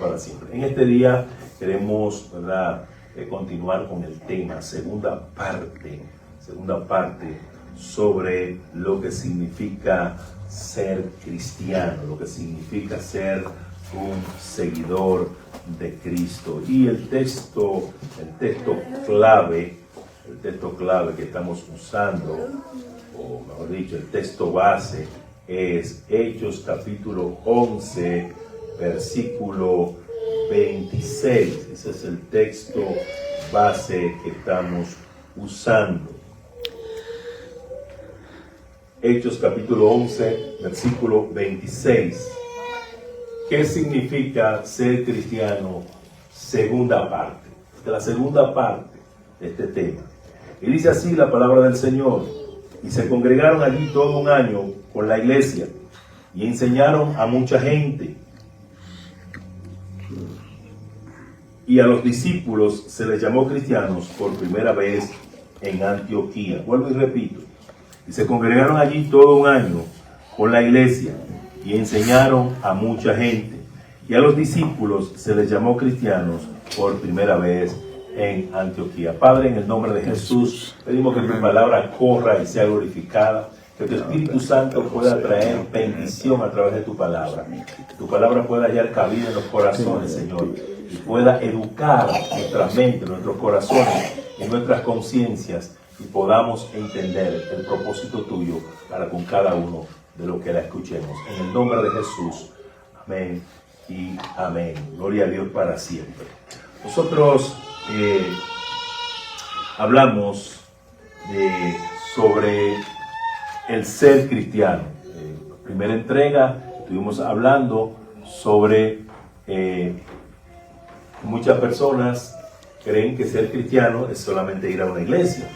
para siempre. En este día queremos, ¿verdad?, continuar con el tema, segunda parte sobre lo que significa ser cristiano, lo que significa ser un seguidor de Cristo. Y el texto clave que estamos usando, o mejor dicho, el texto base, es Hechos capítulo 11, versículo 26. Ese es el texto base que estamos usando. Hechos capítulo 11, versículo 26. ¿Qué significa ser cristiano? Segunda parte. Esta es la segunda parte de este tema. Y dice así la palabra del Señor: y se congregaron allí todo un año con la iglesia y enseñaron a mucha gente. Y a los discípulos se les llamó cristianos por primera vez en Antioquía. Vuelvo y repito. Y se congregaron allí todo un año con la iglesia y enseñaron a mucha gente. Y a los discípulos se les llamó cristianos por primera vez en Antioquía. Padre, en el nombre de Jesús, pedimos que tu palabra corra y sea glorificada, que tu Espíritu Santo pueda traer bendición a través de tu palabra. Que tu palabra pueda hallar cabida en los corazones, Señor, y pueda educar nuestra mente, nuestros corazones y nuestras conciencias, y podamos entender el propósito tuyo para con cada uno de lo que la escuchemos. En el nombre de Jesús, amén y amén. Gloria a Dios para siempre. Nosotros hablamos sobre el ser cristiano. En la primera entrega estuvimos hablando sobre muchas personas creen que ser cristiano es solamente ir a una iglesia.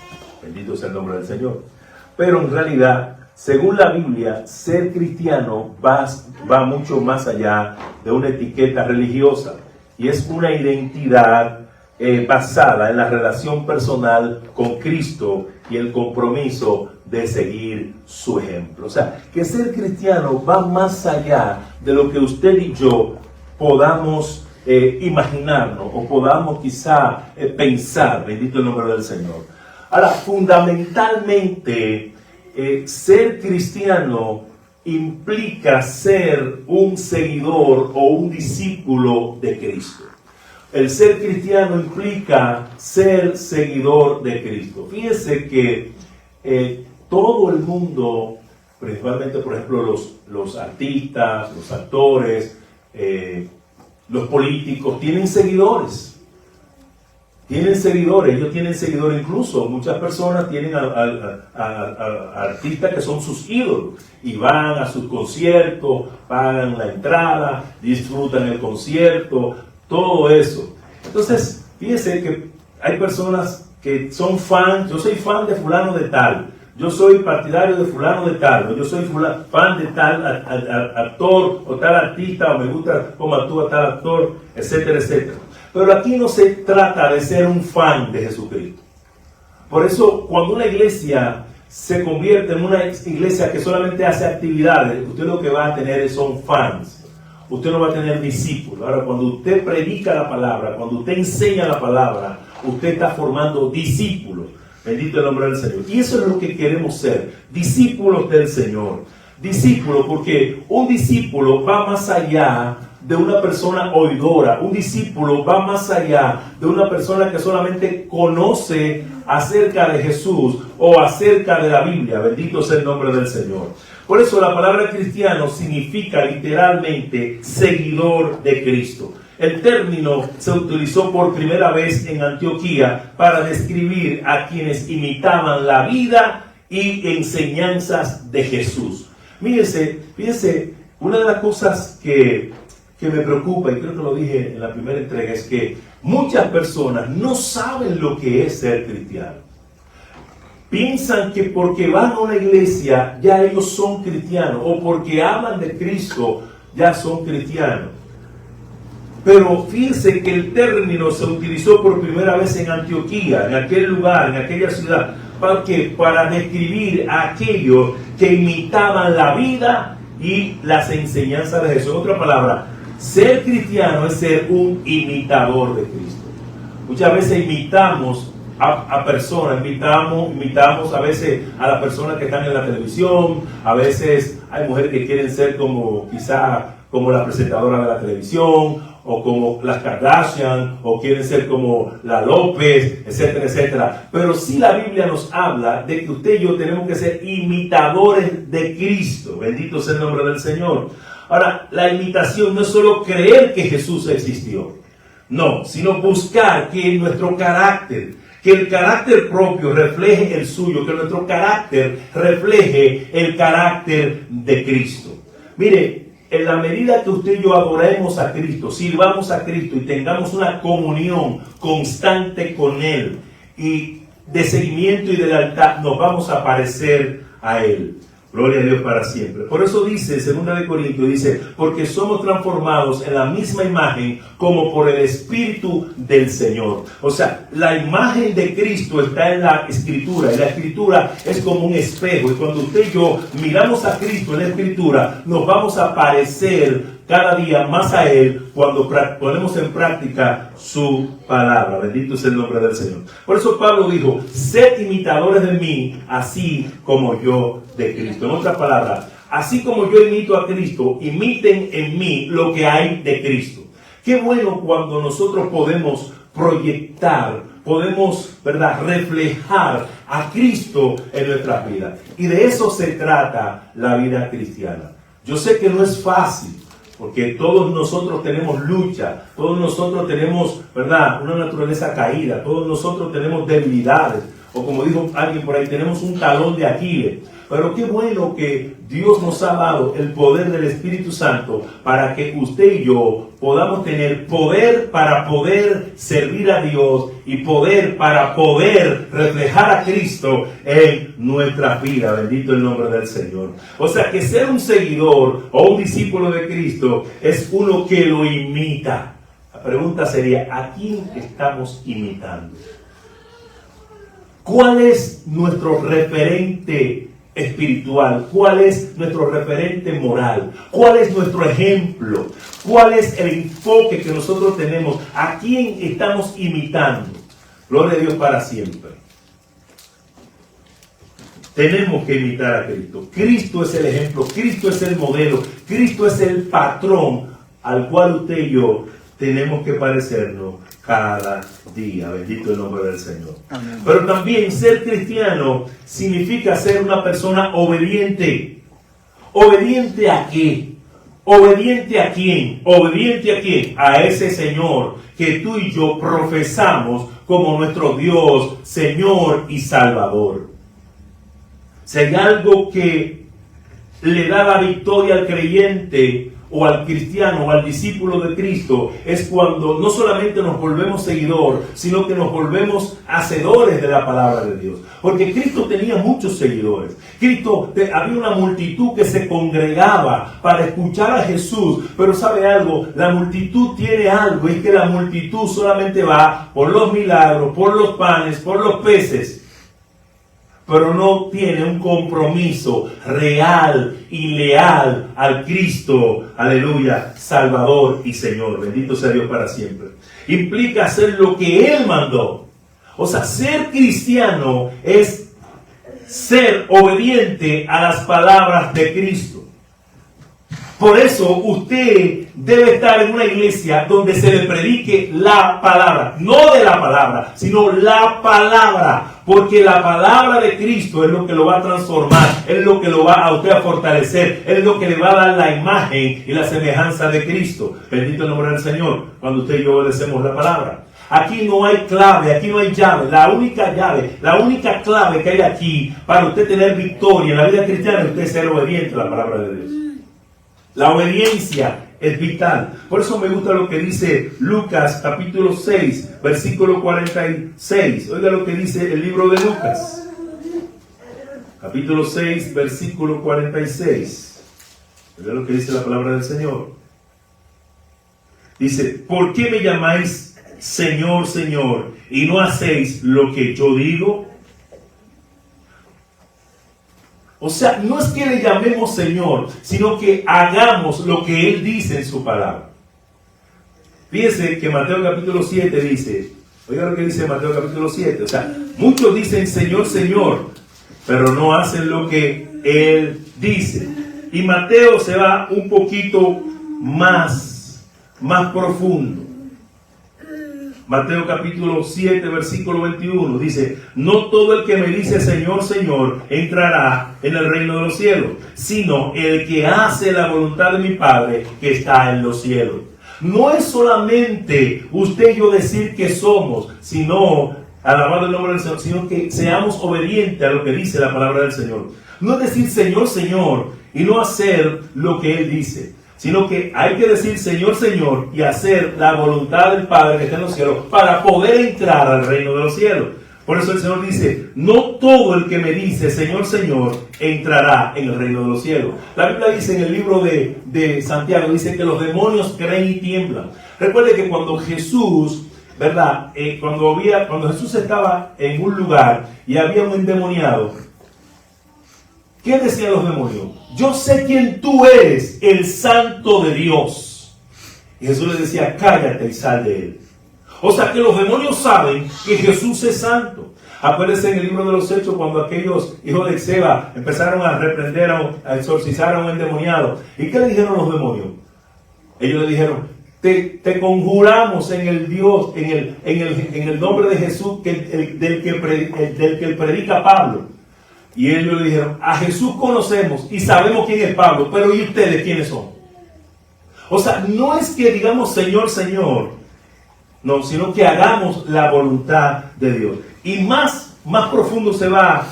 Bendito sea el nombre del Señor. Pero en realidad, según la Biblia, ser cristiano va mucho más allá de una etiqueta religiosa. Y es una identidad basada en la relación personal con Cristo y el compromiso de seguir su ejemplo. O sea, que ser cristiano va más allá de lo que usted y yo podamos imaginarnos o podamos quizá pensar. Bendito el nombre del Señor. Ahora, fundamentalmente, ser cristiano implica ser un seguidor o un discípulo de Cristo. El ser cristiano implica ser seguidor de Cristo. Fíjese que todo el mundo, principalmente, por ejemplo, los artistas, los actores, los políticos, tienen seguidores. Ellos tienen seguidores, incluso muchas personas tienen a artistas que son sus ídolos y van a sus conciertos, pagan la entrada, disfrutan el concierto, todo eso. Entonces, fíjese que hay personas que son fans. Yo soy fan de fulano de tal, yo soy partidario de fulano de tal, yo soy fan de tal actor o tal artista, o me gusta cómo actúa tal actor, etcétera, etcétera. Pero aquí no se trata de ser un fan de Jesucristo. Por eso, cuando una iglesia se convierte en una iglesia que solamente hace actividades, usted lo que va a tener son fans. Usted no va a tener discípulos. Ahora, cuando usted predica la palabra, cuando usted enseña la palabra, usted está formando discípulos. Bendito el nombre del Señor. Y eso es lo que queremos ser, discípulos del Señor. Discípulos, porque un discípulo va más allá de una persona oidora. Un discípulo va más allá de una persona que solamente conoce acerca de Jesús o acerca de la Biblia. Bendito sea el nombre del Señor. Por eso la palabra cristiano significa literalmente seguidor de Cristo. El término se utilizó por primera vez en Antioquía para describir a quienes imitaban la vida y enseñanzas de Jesús. Fíjense, una de las cosas que me preocupa, y creo que lo dije en la primera entrega, es que muchas personas no saben lo que es ser cristiano. Piensan que porque van a una iglesia ya ellos son cristianos, o porque hablan de Cristo ya son cristianos. Pero fíjense que el término se utilizó por primera vez en Antioquía, en aquel lugar, en aquella ciudad, para describir a aquellos que imitaban la vida y las enseñanzas de Jesús. En otra palabra, Ser cristiano es ser un imitador de Cristo. Muchas veces imitamos a personas, imitamos a veces a las personas que están en la televisión. A veces hay mujeres que quieren ser como quizá como la presentadora de la televisión, o como las Kardashian, o quieren ser como la López, etcétera, etcétera. Pero sí la Biblia nos habla de que usted y yo tenemos que ser imitadores de Cristo. Bendito sea el nombre del Señor. Ahora, la imitación no es solo creer que Jesús existió, no, sino buscar que nuestro carácter, que el carácter propio refleje el suyo, que nuestro carácter refleje el carácter de Cristo. Mire, en la medida que usted y yo adoremos a Cristo, sirvamos a Cristo y tengamos una comunión constante con Él y de seguimiento y de lealtad, nos vamos a parecer a Él. Gloria a Dios para siempre. Por eso dice, 2 Corintios, dice, porque somos transformados en la misma imagen como por el Espíritu del Señor. O sea, la imagen de Cristo está en la Escritura, y la Escritura es como un espejo. Y cuando usted y yo miramos a Cristo en la Escritura, nos vamos a parecer cada día más a Él cuando ponemos en práctica su palabra. Bendito sea el nombre del Señor. Por eso Pablo dijo, sed imitadores de mí, así como yo de Cristo. En otras palabras, así como yo imito a Cristo, imiten en mí lo que hay de Cristo. Qué bueno cuando nosotros podemos proyectar, podemos, ¿verdad?, reflejar a Cristo en nuestras vidas. Y de eso se trata la vida cristiana. Yo sé que no es fácil, porque todos nosotros tenemos lucha, todos nosotros tenemos, ¿verdad?, una naturaleza caída, todos nosotros tenemos debilidades, o como dijo alguien por ahí, tenemos un talón de Aquiles. Pero qué bueno que Dios nos ha dado el poder del Espíritu Santo para que usted y yo podamos tener poder para poder servir a Dios y poder para poder reflejar a Cristo en nuestra vida. Bendito el nombre del Señor. O sea que ser un seguidor o un discípulo de Cristo es uno que lo imita. La pregunta sería, ¿a quién estamos imitando? ¿Cuál es nuestro referente espiritual? ¿Cuál es nuestro referente moral? ¿Cuál es nuestro ejemplo? ¿Cuál es el enfoque que nosotros tenemos? ¿A quién estamos imitando? Gloria a Dios para siempre. Tenemos que imitar a Cristo. Cristo es el ejemplo, Cristo es el modelo, Cristo es el patrón al cual usted y yo tenemos que parecernos cada día. Bendito el nombre del Señor. Amén. Pero también ser cristiano significa ser una persona obediente. ¿Obediente a qué? ¿Obediente a quién? ¿Obediente a quién? A ese Señor que tú y yo profesamos como nuestro Dios, Señor y Salvador. Si hay algo que le da la victoria al creyente o al cristiano o al discípulo de Cristo, es cuando no solamente nos volvemos seguidor, sino que nos volvemos hacedores de la palabra de Dios. Porque Cristo tenía muchos seguidores. Cristo, había una multitud que se congregaba para escuchar a Jesús. Pero ¿sabe algo? La multitud tiene algo, y es que la multitud solamente va por los milagros, por los panes, por los peces, pero no tiene un compromiso real y leal al Cristo, aleluya, Salvador y Señor. Bendito sea Dios para siempre. Implica hacer lo que Él mandó. O sea, ser cristiano es ser obediente a las palabras de Cristo. Por eso usted debe estar en una iglesia donde se le predique la palabra. No de la palabra, sino la palabra. Porque la palabra de Cristo es lo que lo va a transformar, es lo que lo va a usted a fortalecer, es lo que le va a dar la imagen y la semejanza de Cristo. Bendito el nombre del Señor, cuando usted y yo obedecemos la palabra. Aquí no hay clave, aquí no hay llave. La única clave que hay aquí para usted tener victoria en la vida cristiana es usted ser obediente a la palabra de Dios. La obediencia es vital. Por eso me gusta lo que dice Lucas capítulo 6, versículo 46. Oiga lo que dice el libro de Lucas. Capítulo 6, versículo 46. Oiga lo que dice la palabra del Señor. Dice, ¿por qué me llamáis Señor, Señor, y no hacéis lo que yo digo? O sea, no es que le llamemos Señor, sino que hagamos lo que Él dice en su palabra. Fíjese que Mateo capítulo 7 dice, oiga lo que dice Mateo capítulo 7, o sea, muchos dicen Señor, Señor, pero no hacen lo que Él dice. Y Mateo se va un poquito más profundo. Mateo capítulo 7, versículo 21 dice, no todo el que me dice Señor, Señor, entrará en el reino de los cielos, sino el que hace la voluntad de mi Padre que está en los cielos. No es solamente usted y yo decir que somos, sino, alabado el nombre del Señor, sino que seamos obedientes a lo que dice la palabra del Señor. No es decir Señor, Señor, y no hacer lo que Él dice, sino que hay que decir Señor, Señor, y hacer la voluntad del Padre que está en los cielos para poder entrar al reino de los cielos. Por eso el Señor dice, no todo el que me dice Señor, Señor, entrará en el reino de los cielos. La Biblia dice en el libro de Santiago, dice que los demonios creen y tiemblan. Recuerde que cuando Jesús, ¿verdad? Cuando Jesús estaba en un lugar y había un endemoniado, ¿qué decían los demonios? Yo sé quién tú eres, el Santo de Dios. Y Jesús le decía, cállate y sal de él. O sea que los demonios saben que Jesús es santo. Acuérdense en el libro de los Hechos cuando aquellos hijos de Seba empezaron a reprender, a exorcizar a un endemoniado. ¿Y qué le dijeron los demonios? Ellos le dijeron, te conjuramos en el Dios, en el nombre de Jesús del que predica Pablo. Y ellos le dijeron, a Jesús conocemos y sabemos quién es Pablo, pero ¿y ustedes quiénes son? O sea, no es que digamos Señor, Señor, no, sino que hagamos la voluntad de Dios. Y más profundo se va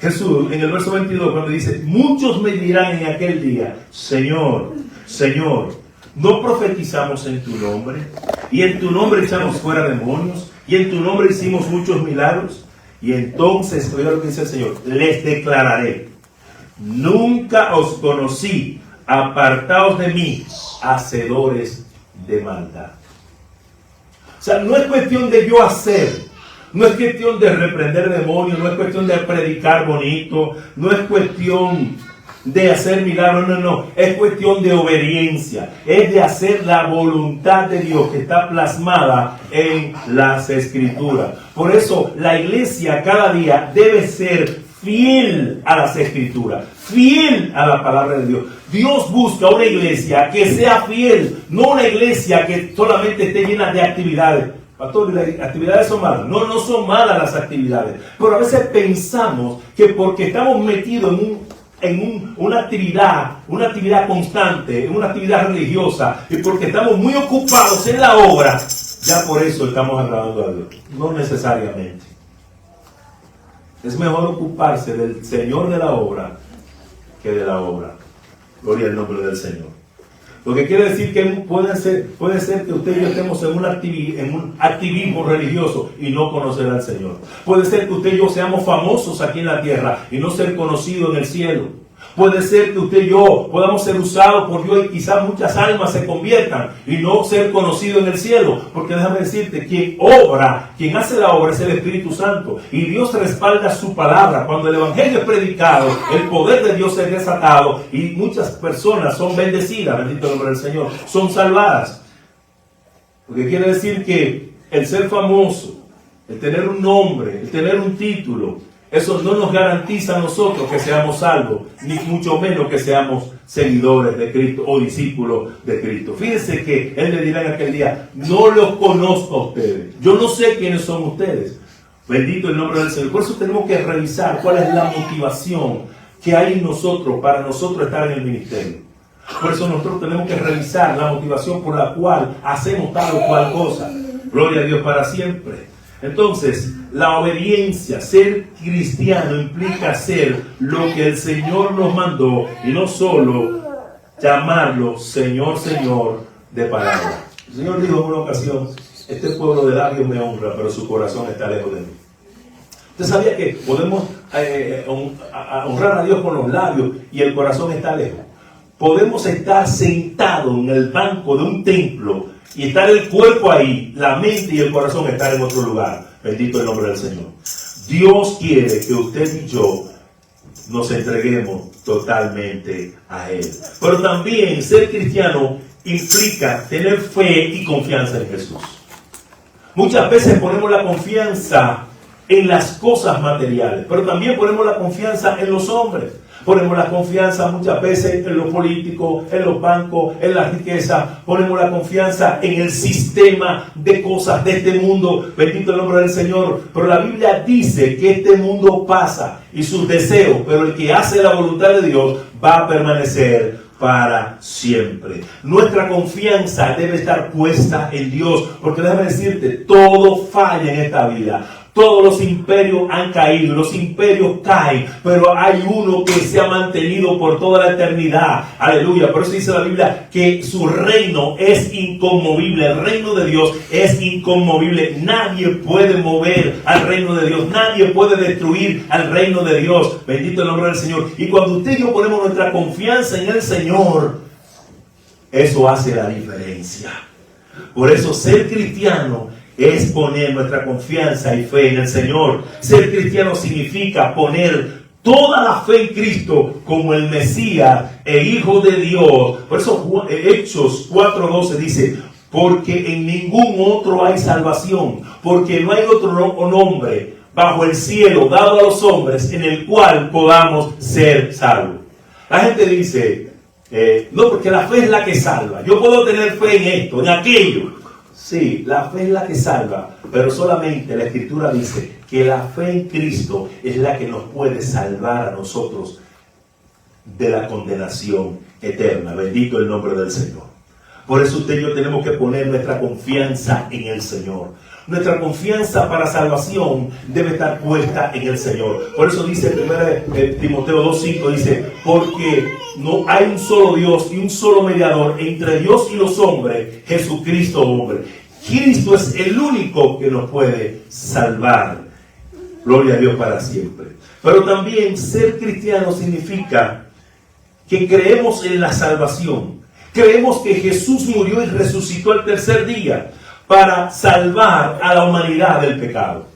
Jesús en el verso 22 cuando dice, muchos me dirán en aquel día, Señor, Señor, ¿no profetizamos en tu nombre? Y en tu nombre echamos fuera demonios, y en tu nombre hicimos muchos milagros. Y entonces, oiga lo que dice el Señor, les declararé, nunca os conocí, apartaos de mí, hacedores de maldad. O sea, no es cuestión de yo hacer, no es cuestión de reprender demonios, no es cuestión de predicar bonito, no es cuestión de hacer milagros, no, es cuestión de obediencia, es de hacer la voluntad de Dios que está plasmada en las Escrituras. Por eso la iglesia cada día debe ser fiel a las Escrituras, fiel a la palabra de Dios. Dios busca una iglesia que sea fiel, no una iglesia que solamente esté llena de actividades. Pastor, ¿las actividades son malas? No, no son malas las actividades, pero a veces pensamos que porque estamos metidos en una actividad constante, en una actividad religiosa, y porque estamos muy ocupados en la obra, ya por eso estamos agradando a Dios. No necesariamente. Es mejor ocuparse del Señor de la obra que de la obra. Gloria al nombre del Señor. Lo que quiere decir que puede ser que usted y yo estemos en un activismo religioso y no conocer al Señor. Puede ser que usted y yo seamos famosos aquí en la tierra y no ser conocidos en el cielo. Puede ser que usted y yo podamos ser usados por Dios y quizás muchas almas se conviertan y no ser conocidos en el cielo. Porque déjame decirte, quien hace la obra es el Espíritu Santo. Y Dios respalda su palabra. Cuando el Evangelio es predicado, el poder de Dios es desatado y muchas personas son bendecidas, bendito el nombre del Señor, son salvadas. Lo que quiere decir que el ser famoso, el tener un nombre, el tener un título, eso no nos garantiza a nosotros que seamos salvos, ni mucho menos que seamos seguidores de Cristo o discípulos de Cristo. Fíjense que Él le dirá en aquel día, no los conozco a ustedes, yo no sé quiénes son ustedes. Bendito el nombre del Señor. Por eso tenemos que revisar cuál es la motivación que hay en nosotros para nosotros estar en el ministerio. Por eso nosotros tenemos que revisar la motivación por la cual hacemos tal o cual cosa. Gloria a Dios para siempre. Entonces, la obediencia, ser cristiano implica hacer lo que el Señor nos mandó y no solo llamarlo Señor, Señor de palabra. El Señor dijo en una ocasión, este pueblo de labios me honra, pero su corazón está lejos de mí. ¿Usted sabía que podemos honrar a Dios con los labios y el corazón está lejos? Podemos estar sentados en el banco de un templo y estar el cuerpo ahí, la mente y el corazón estar en otro lugar. Bendito el nombre del Señor. Dios quiere que usted y yo nos entreguemos totalmente a Él. Pero también ser cristiano implica tener fe y confianza en Jesús. Muchas veces ponemos la confianza en las cosas materiales, pero también ponemos la confianza en los hombres. Ponemos la confianza muchas veces en los políticos, en los bancos, en la riqueza. Ponemos la confianza en el sistema de cosas de este mundo. Bendito el nombre del Señor. Pero la Biblia dice que este mundo pasa y sus deseos, pero el que hace la voluntad de Dios va a permanecer para siempre. Nuestra confianza debe estar puesta en Dios, porque déjame decirte, todo falla en esta vida. Todos los imperios han caído, los imperios caen, pero hay uno que se ha mantenido por toda la eternidad. Aleluya. Por eso dice la Biblia que su reino es inconmovible. El reino de Dios es inconmovible. Nadie puede mover al reino de Dios. Nadie puede destruir al reino de Dios. Bendito el nombre del Señor. Y cuando usted y yo ponemos nuestra confianza en el Señor, eso hace la diferencia. Por eso ser cristiano es poner nuestra confianza y fe en el Señor. Ser cristiano significa poner toda la fe en Cristo como el Mesías e Hijo de Dios. Por eso Hechos 4:12 dice: porque en ningún otro hay salvación, porque no hay otro nombre bajo el cielo dado a los hombres en el cual podamos ser salvos. La gente dice, no, porque la fe es la que salva. Yo puedo tener fe en esto, en aquello. Sí, la fe es la que salva, pero solamente la Escritura dice que la fe en Cristo es la que nos puede salvar a nosotros de la condenación eterna. Bendito el nombre del Señor. Por eso usted y yo tenemos que poner nuestra confianza en el Señor. Nuestra confianza para salvación debe estar puesta en el Señor. Por eso dice 1 Timoteo 2:5, dice: porque no hay un solo Dios y un solo mediador entre Dios y los hombres, Jesucristo hombre. Cristo es el único que nos puede salvar. Gloria a Dios para siempre. Pero también ser cristiano significa que creemos en la salvación. Creemos que Jesús murió y resucitó al tercer día para salvar a la humanidad del pecado.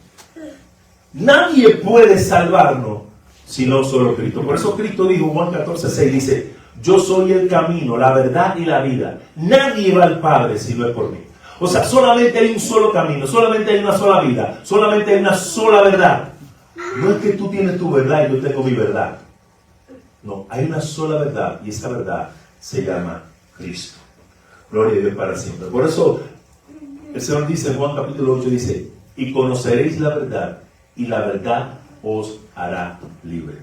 Nadie puede salvarnos sino solo Cristo. Por eso Cristo dijo, Juan 14:6, dice: yo soy el camino, la verdad y la vida. Nadie va al Padre si no es por mí. O sea, solamente hay un solo camino, solamente hay una sola vida, solamente hay una sola verdad. No es que tú tienes tu verdad y yo tengo mi verdad. No, hay una sola verdad y esa verdad se llama Cristo. Gloria a Dios para siempre. Por eso el Señor dice en Juan capítulo 8, dice: y conoceréis la verdad y la verdad os hará libre.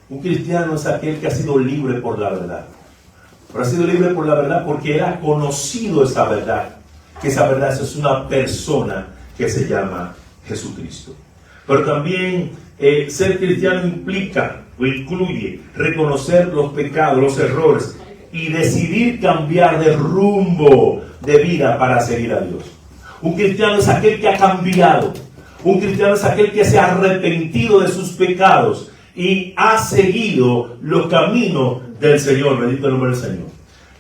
Un cristiano es aquel que ha sido libre por la verdad. Pero ha sido libre por la verdad porque él ha conocido esa verdad. Que esa verdad es una persona que se llama Jesucristo. Pero también ser cristiano implica o incluye reconocer los pecados, los errores y decidir cambiar de rumbo de vida para seguir a Dios. Un cristiano es aquel que ha cambiado. Un cristiano es aquel que se ha arrepentido de sus pecados y ha seguido los caminos del Señor. Bendito el nombre del Señor.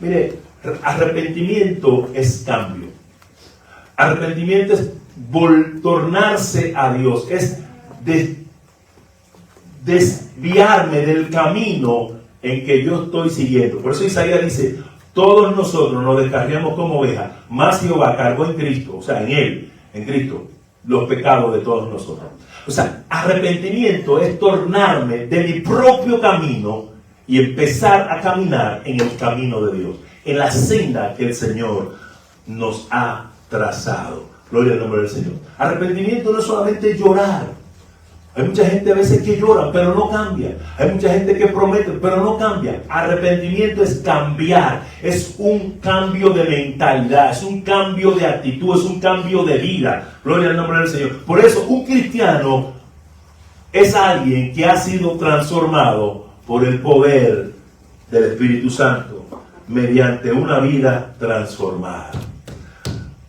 Mire, arrepentimiento es cambio. Arrepentimiento es tornarse a Dios. Es desviarme del camino en que yo estoy siguiendo. Por eso Isaías dice: todos nosotros nos descarriamos como ovejas, mas Jehová cargó en Cristo, o sea, en Él, en Cristo, los pecados de todos nosotros. O sea, arrepentimiento es tornarme de mi propio camino y empezar a caminar en el camino de Dios, en la senda que el Señor nos ha trazado. Gloria al nombre del Señor. Arrepentimiento no es solamente llorar. Hay mucha gente a veces que llora, pero no cambia. Hay mucha gente que promete, pero no cambia. Arrepentimiento es cambiar. Es un cambio de mentalidad. Es un cambio de actitud. Es un cambio de vida. Gloria al nombre del Señor. Por eso un cristiano es alguien que ha sido transformado por el poder del Espíritu Santo mediante una vida transformada.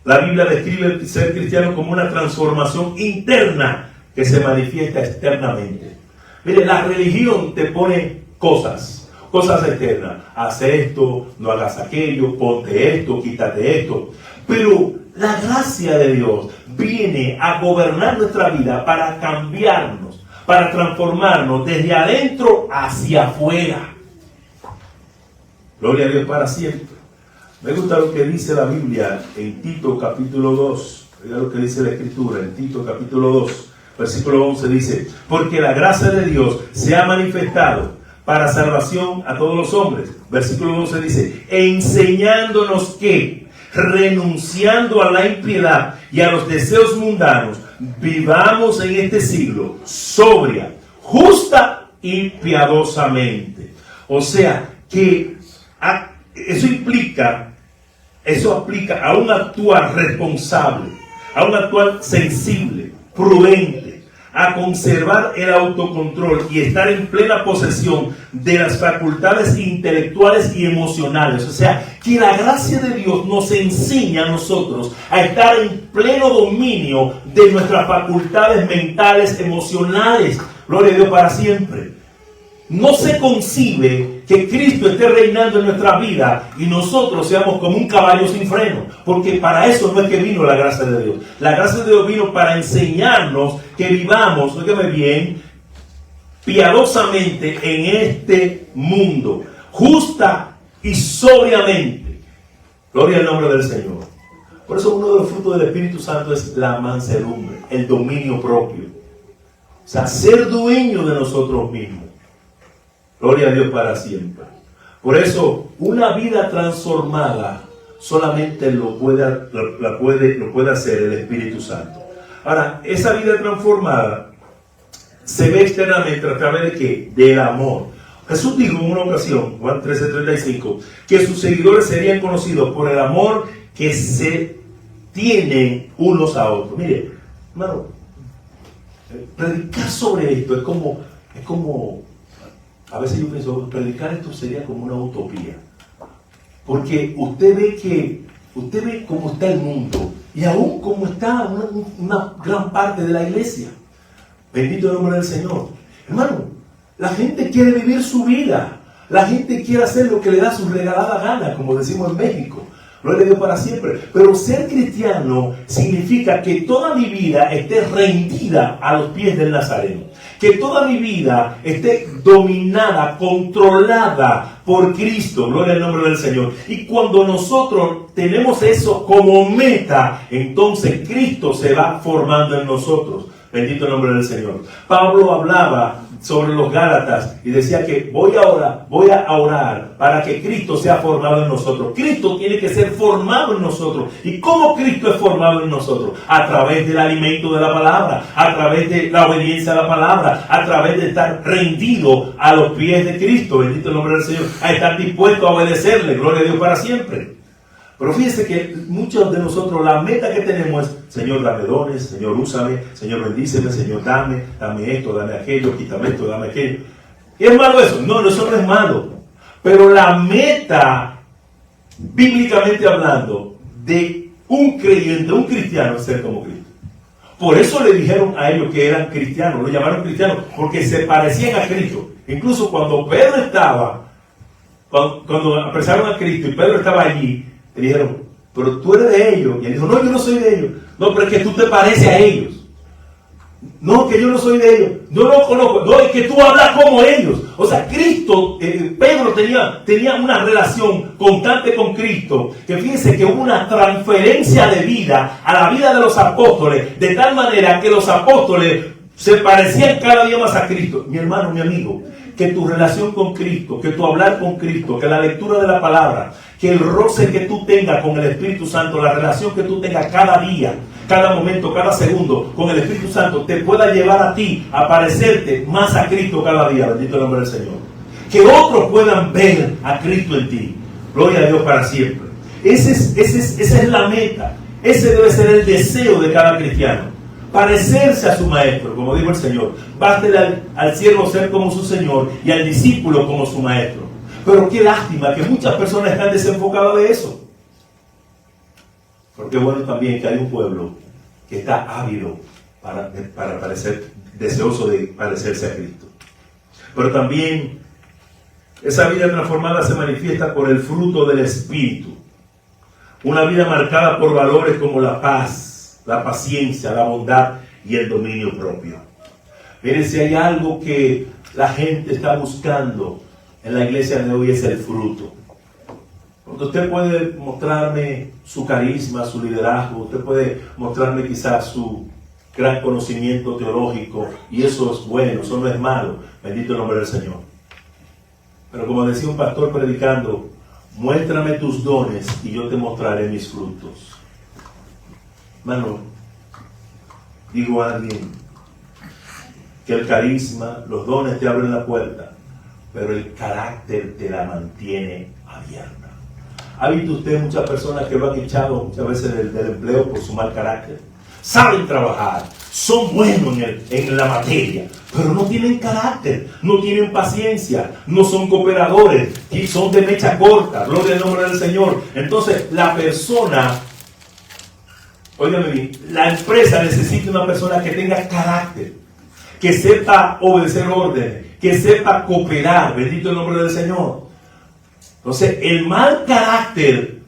La Biblia describe el ser cristiano como una transformación interna que se manifiesta externamente. Mire, la religión te pone cosas externas. Haz esto, no hagas aquello, ponte esto, quítate esto. Pero la gracia de Dios viene a gobernar nuestra vida para cambiarnos, para transformarnos desde adentro hacia afuera. Gloria a Dios para siempre. Me gusta lo que dice la Biblia en Tito capítulo 2. Oiga lo que dice la Escritura en Tito capítulo 2, versículo 11 dice: porque la gracia de Dios se ha manifestado para salvación a todos los hombres. Versículo 11 dice: enseñándonos que, renunciando a la impiedad y a los deseos mundanos, vivamos en este siglo sobria, justa y piadosamente. O sea, que eso aplica a un actuar responsable, a un actuar sensible, prudente, a conservar el autocontrol y estar en plena posesión de las facultades intelectuales y emocionales. O sea, que la gracia de Dios nos enseña a nosotros a estar en pleno dominio de nuestras facultades mentales, emocionales. Gloria a Dios para siempre. No se concibe que Cristo esté reinando en nuestra vida y nosotros seamos como un caballo sin freno, porque para eso no es que vino la gracia de Dios. La gracia de Dios vino para enseñarnos que vivamos, óigame bien, piadosamente en este mundo, justa y sobriamente. Gloria al nombre del Señor. Por eso uno de los frutos del Espíritu Santo es la mansedumbre, el dominio propio. O sea, ser dueño de nosotros mismos. Gloria a Dios para siempre. Por eso, una vida transformada solamente lo puede hacer el Espíritu Santo. Ahora, esa vida transformada se ve externamente a través de ¿qué? Del amor. Jesús dijo en una ocasión, Juan 13:35, que sus seguidores serían conocidos por el amor que se tienen unos a otros. Mire, hermano, predicar sobre esto es como a veces yo pienso, predicar esto sería como una utopía. Porque usted ve cómo está el mundo y aún cómo está una gran parte de la iglesia. Bendito el nombre del Señor. Hermano, la gente quiere vivir su vida. La gente quiere hacer lo que le da su regalada gana, como decimos en México. Gloria a Dios para siempre. Pero ser cristiano significa que toda mi vida esté rendida a los pies del Nazareno. Que toda mi vida esté dominada, controlada por Cristo. Gloria al nombre del Señor. Y cuando nosotros tenemos eso como meta, entonces Cristo se va formando en nosotros. Bendito el nombre del Señor. Pablo hablaba sobre los Gálatas y decía que voy a orar para que Cristo sea formado en nosotros. Cristo tiene que ser formado en nosotros. ¿Y cómo Cristo es formado en nosotros? A través del alimento de la palabra, a través de la obediencia a la palabra, a través de estar rendido a los pies de Cristo. Bendito el nombre del Señor. A estar dispuesto a obedecerle. Gloria a Dios para siempre. Pero fíjese que muchos de nosotros la meta que tenemos es: Señor, dame dones, Señor, úsame, Señor, bendíceme, Señor, dame esto, dame aquello, quítame esto, dame aquello. ¿Y es malo eso? No, eso no es malo. Pero la meta, bíblicamente hablando, de un creyente, un cristiano, es ser como Cristo. Por eso le dijeron a ellos que eran cristianos, lo llamaron cristianos, porque se parecían a Cristo. Incluso cuando Pedro estaba, cuando apresaron a Cristo y Pedro estaba allí, le dijeron: pero tú eres de ellos. Y él dijo: no, yo no soy de ellos. No, pero es que tú te pareces a ellos. No, que yo no soy de ellos. Yo no los conozco. No, es que tú hablas como ellos. O sea, Cristo, Pedro tenía una relación constante con Cristo. Que fíjense que hubo una transferencia de vida a la vida de los apóstoles. De tal manera que los apóstoles se parecían cada día más a Cristo. Mi hermano, mi amigo, que tu relación con Cristo, que tu hablar con Cristo, que la lectura de la palabra, que el roce que tú tengas con el Espíritu Santo, la relación que tú tengas cada día, cada momento, cada segundo con el Espíritu Santo, te pueda llevar a ti a parecerte más a Cristo cada día. Bendito el nombre del Señor. Que otros puedan ver a Cristo en ti. Gloria a Dios para siempre. Esa es la meta. Ese debe ser el deseo de cada cristiano. Parecerse a su maestro, como dijo el Señor. Bástele al siervo ser como su Señor y al discípulo como su maestro. Pero qué lástima que muchas personas están desenfocadas de eso. Porque bueno también que hay un pueblo que está ávido para parecer, deseoso de parecerse a Cristo. Pero también esa vida transformada se manifiesta por el fruto del Espíritu. Una vida marcada por valores como la paz, la paciencia, la bondad y el dominio propio. Miren, si hay algo que la gente está buscando en la iglesia de hoy, es el fruto. Porque usted puede mostrarme su carisma, su liderazgo, usted puede mostrarme quizás su gran conocimiento teológico, y eso es bueno, eso no es malo, bendito el nombre del Señor. Pero como decía un pastor predicando, muéstrame tus dones y yo te mostraré mis frutos. Hermano, digo a alguien que el carisma, los dones te abren la puerta, pero el carácter te la mantiene abierta. ¿Ha visto usted muchas personas que lo han echado muchas veces del empleo por su mal carácter? Saben trabajar, son buenos en la materia, pero no tienen carácter, no tienen paciencia, no son cooperadores y son de mecha corta. Gloria al nombre del Señor. Entonces la persona, óigame bien, la empresa necesita una persona que tenga carácter, que sepa obedecer órdenes, que sepa cooperar. Bendito el nombre del Señor. Entonces el mal carácter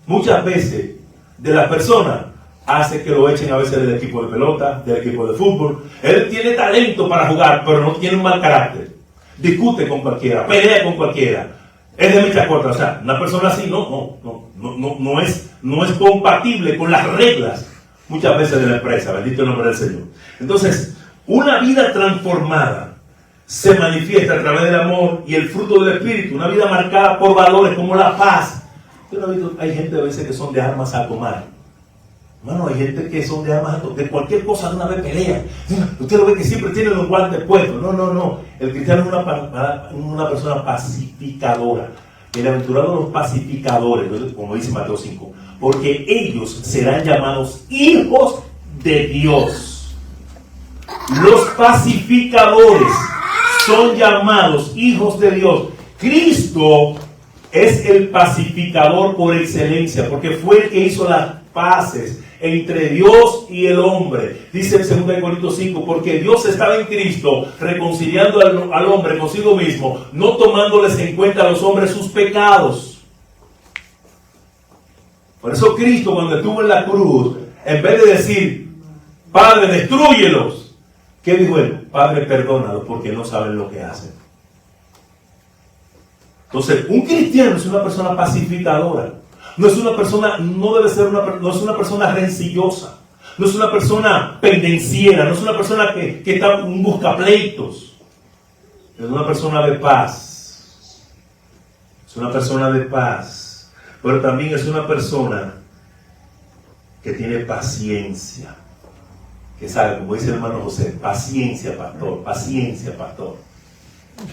muchas veces de la persona hace que lo echen a veces del equipo de pelota, del equipo de fútbol. Él tiene talento para jugar, pero no tiene un mal carácter. Discute con cualquiera, pelea con cualquiera. Es de mecha corta. O sea, una persona así no es compatible con las reglas muchas veces de la empresa. Bendito el nombre del Señor. Entonces, una vida transformada se manifiesta a través del amor y el fruto del Espíritu. Una vida marcada por valores como la paz. Hay gente a veces que son de armas a tomar. Hermano, hay gente que son de armas, de cualquier cosa de una vez pelea. Usted lo ve que siempre tiene los guantes puestos. No. El cristiano es una persona pacificadora. Bienaventurados los pacificadores, como dice Mateo 5, porque ellos serán llamados hijos de Dios. Los pacificadores son llamados hijos de Dios. Cristo es el pacificador por excelencia, porque fue el que hizo las paces entre Dios y el hombre. Dice en 2 Corintios 5, porque Dios estaba en Cristo reconciliando al hombre consigo mismo, no tomándoles en cuenta a los hombres sus pecados. Por eso Cristo, cuando estuvo en la cruz, en vez de decir, Padre, destrúyelos, ¿qué dijo él? Padre, perdónalos porque no saben lo que hacen. Entonces, un cristiano es una persona pacificadora. No es una persona, no es una persona rencillosa. No es una persona pendenciera. No es una persona que está en busca pleitos. Es una persona de paz. Es una persona de paz. Pero también es una persona que tiene paciencia. Que sabe, como dice el hermano José, paciencia, pastor. Paciencia, pastor.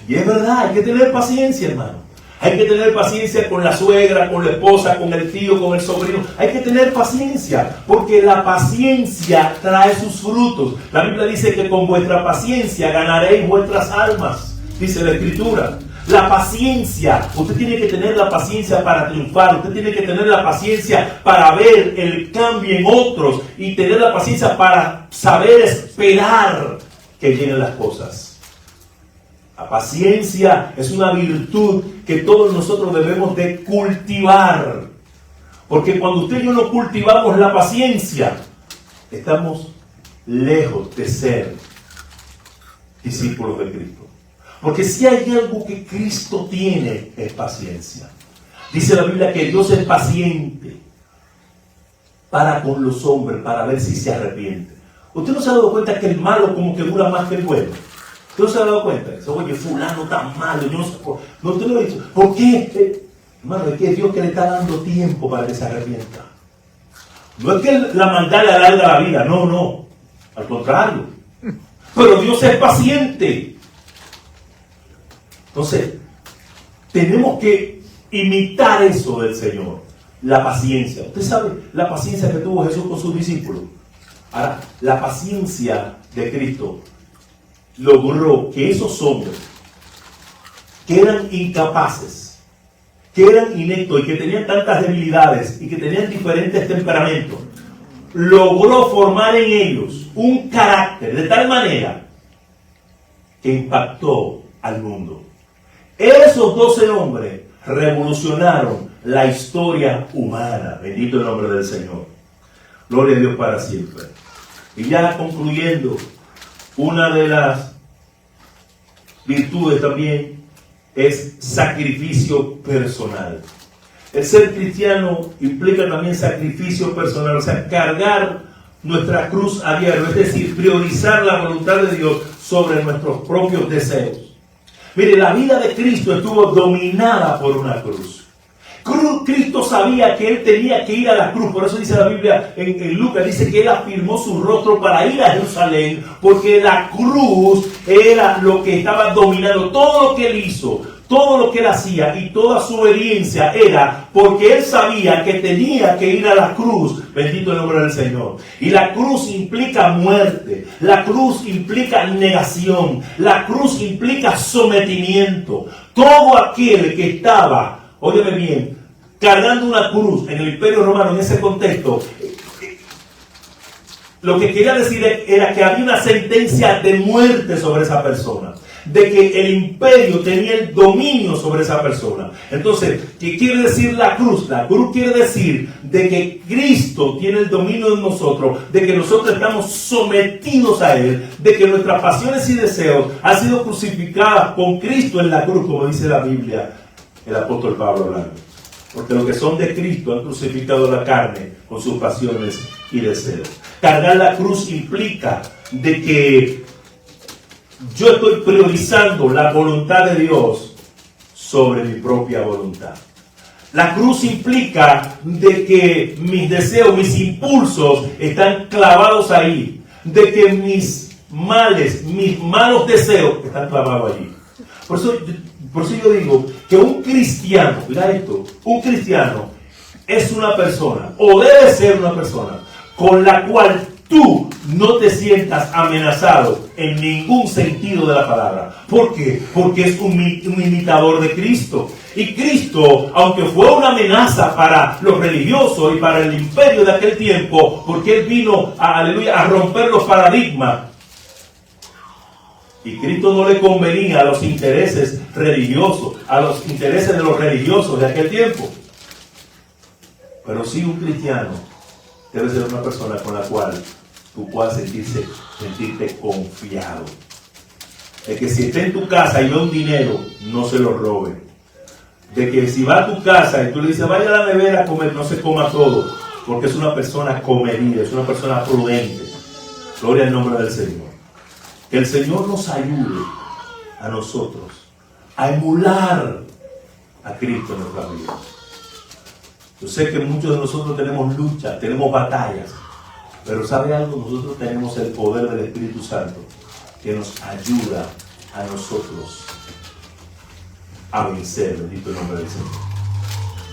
Y es verdad, hay que tener paciencia, hermano. Hay que tener paciencia con la suegra, con la esposa, con el tío, con el sobrino. Hay que tener paciencia, porque la paciencia trae sus frutos. La Biblia dice que con vuestra paciencia ganaréis vuestras almas, dice la Escritura. La paciencia, usted tiene que tener la paciencia para triunfar, usted tiene que tener la paciencia para ver el cambio en otros y tener la paciencia para saber esperar que lleguen las cosas. La paciencia es una virtud que todos nosotros debemos de cultivar. Porque cuando usted y yo no cultivamos la paciencia, estamos lejos de ser discípulos de Cristo. Porque si hay algo que Cristo tiene, es paciencia. Dice la Biblia que Dios es paciente para con los hombres, para ver si se arrepienten. ¿Usted no se ha dado cuenta que el malo como que dura más que el bueno? ¿Usted no se ha dado cuenta? Dice, oye, fulano tan malo, yo no sé por qué. No, usted lo ha dicho. ¿Por qué? Hermano, es que es Dios que le está dando tiempo para que se arrepienta. No es que la maldad le alarga la vida, no. Al contrario. Pero Dios es paciente. Entonces, tenemos que imitar eso del Señor. La paciencia. Usted sabe la paciencia que tuvo Jesús con sus discípulos. Ahora, la paciencia de Cristo logró que esos hombres que eran incapaces, que eran ineptos y que tenían tantas debilidades y que tenían diferentes temperamentos, logró formar en ellos un carácter de tal manera que impactó al mundo. Esos 12 hombres revolucionaron la historia humana. Bendito el nombre del Señor. Gloria a Dios para siempre. Y ya concluyendo, una de las virtudes también es sacrificio personal. El ser cristiano implica también sacrificio personal, o sea, cargar nuestra cruz a diario, es decir, priorizar la voluntad de Dios sobre nuestros propios deseos. Mire, la vida de Cristo estuvo dominada por una cruz. Cristo sabía que Él tenía que ir a la cruz, por eso dice la Biblia en Lucas, dice que Él afirmó su rostro para ir a Jerusalén, porque la cruz era lo que estaba dominando todo lo que Él hizo. Todo lo que Él hacía y toda su obediencia era porque Él sabía que tenía que ir a la cruz. Bendito el nombre del Señor. Y la cruz implica muerte. La cruz implica negación. La cruz implica sometimiento. Todo aquel que estaba, óyeme bien, cargando una cruz en el Imperio Romano en ese contexto, lo que quería decir era que había una sentencia de muerte sobre esa persona, de que el imperio tenía el dominio sobre esa persona. Entonces, ¿qué quiere decir la cruz? La cruz quiere decir de que Cristo tiene el dominio de nosotros, de que nosotros estamos sometidos a Él, de que nuestras pasiones y deseos han sido crucificadas con Cristo en la cruz, como dice la Biblia, el apóstol Pablo hablando. Porque los que son de Cristo han crucificado la carne con sus pasiones y deseos. Cargar la cruz implica de que yo estoy priorizando la voluntad de Dios sobre mi propia voluntad. La cruz implica de que mis deseos, mis impulsos están clavados ahí. De que mis malos deseos están clavados allí. Por eso yo digo que un cristiano, mira esto, un cristiano es una persona, o debe ser una persona, con la cual tú no te sientas amenazado en ningún sentido de la palabra. ¿Por qué? Porque es un imitador de Cristo. Y Cristo, aunque fue una amenaza para los religiosos y para el imperio de aquel tiempo, porque Él vino a romper los paradigmas. Y Cristo no le convenía a los intereses religiosos, a los intereses de los religiosos de aquel tiempo. Pero sí, un cristiano debe ser una persona con la cual tú puedas sentirte confiado. De que si está en tu casa y ve un dinero, no se lo robe. De que si va a tu casa y tú le dices, vaya a la nevera a comer, no se coma todo. Porque es una persona comedida, es una persona prudente. Gloria al nombre del Señor. Que el Señor nos ayude a nosotros a emular a Cristo en nuestra vida. Yo sé que muchos de nosotros tenemos luchas, tenemos batallas, pero ¿sabe algo? Nosotros tenemos el poder del Espíritu Santo que nos ayuda a nosotros a vencer. Bendito el nombre del Señor.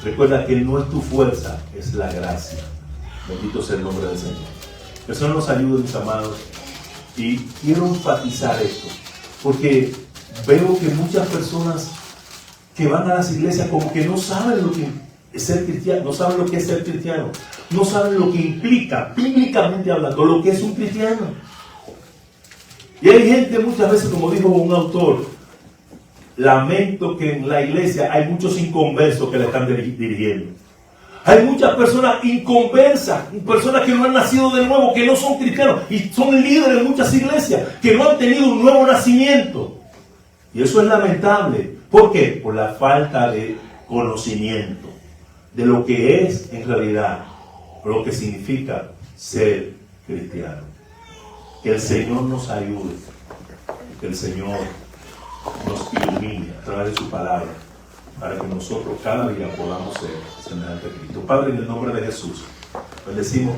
Recuerda que no es tu fuerza, es la gracia. Bendito sea el nombre del Señor. Que el Señor nos ayude, mis amados. Y quiero enfatizar esto, porque veo que muchas personas que van a las iglesias como que no saben lo que es ser cristiano, no saben lo que es ser cristiano, no saben lo que implica, bíblicamente hablando, lo que es un cristiano. Y hay gente muchas veces, como dijo un autor, lamento que en la iglesia hay muchos inconversos que la están dirigiendo. Hay muchas personas inconversas, personas que no han nacido de nuevo, que no son cristianos y son líderes en muchas iglesias, que no han tenido un nuevo nacimiento. Y eso es lamentable. ¿Por qué? Por la falta de conocimiento de lo que es en realidad, lo que significa ser cristiano. Que el Señor nos ayude, que el Señor nos ilumine a través de su palabra, para que nosotros cada día podamos ser semejantes a Cristo. Padre, en el nombre de Jesús, bendecimos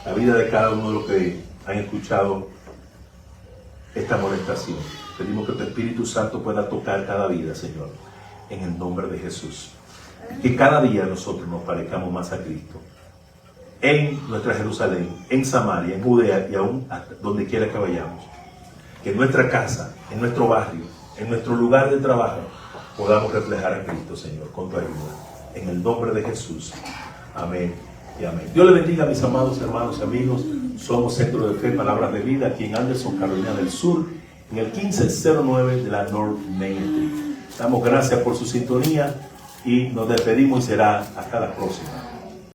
la vida de cada uno de los que han escuchado esta amonestación. Pedimos que tu Espíritu Santo pueda tocar cada vida, Señor, en el nombre de Jesús. Que cada día nosotros nos parezcamos más a Cristo. En nuestra Jerusalén, en Samaria, en Judea y aún donde quiera que vayamos. Que en nuestra casa, en nuestro barrio, en nuestro lugar de trabajo, podamos reflejar a Cristo, Señor, con tu ayuda. En el nombre de Jesús. Amén y amén. Dios le bendiga, mis amados hermanos y amigos. Somos Centro de Fe, Palabras de Vida, aquí en Anderson, Carolina del Sur, en el 1509 de la North Main Street. Damos gracias por su sintonía y nos despedimos y será hasta la próxima.